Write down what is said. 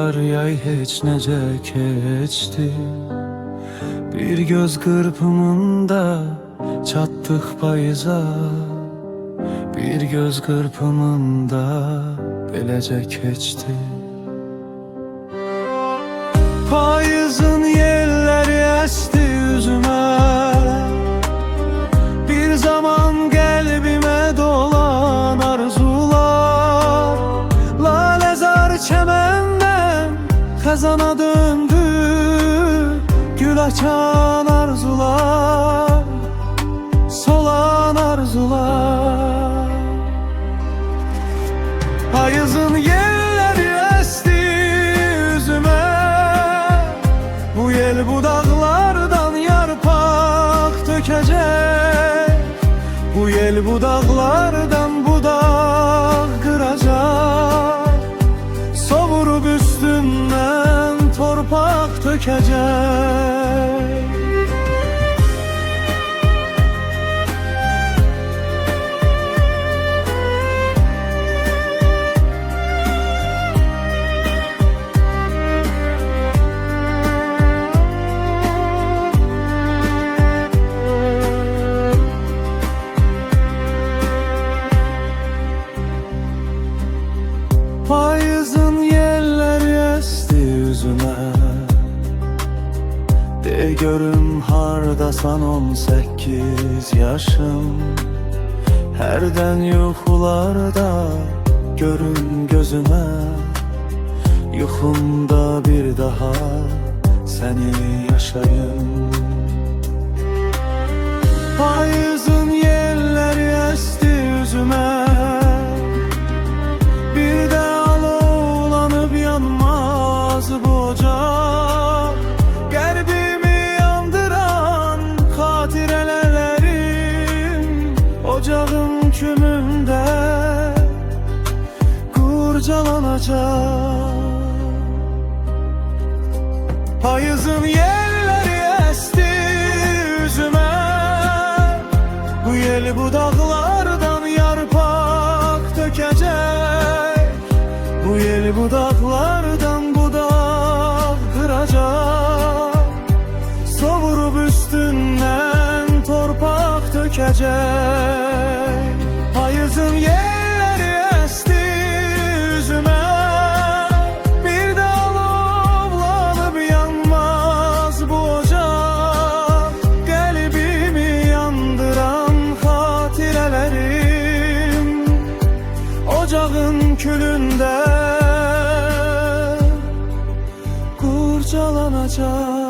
Kar yay heç nece keçti. Bir göz kırpımında çattık payıza. Bir göz kırpımında beləcə keçti. Payızın yelleri esti yüzüme. Bir zaman kalbime dolan arzular. Lalezar çemenden kazana döndü. Gül açan arzular, solan arzular. Payızın yelleri esti yüzüme. Bu yel bu dağlardan yarpak dökecek. Bu yel bu dağlardan budak kıracak. Sovurup üstünden torpak dökecek. Payızın yelleri esti yüzüme. De görüm hardasan 18 yaşım. Herden yuxularda görün gözüme. Yuxumda bir daha seni yaşayım. Payızın yelleri esti yüzüme. Bir de alovlanıp yanmaz bu ocak. Kalbimi yandıran hatirelerim ocağın külünde kurcalanacak. Payızın yelleri esti yüzüme. Bu yel bu dağlardan yarpak dökecek. Bu yel bu dağlardan budak kıracak. Sovurup üstünden torpak dökecek. Payızın yelleri esti yüzüme. Bir de alovlanıp yanmaz bu ocak. Kalbimi yandıran hatirelerim ocağın külünde kurcalanacak.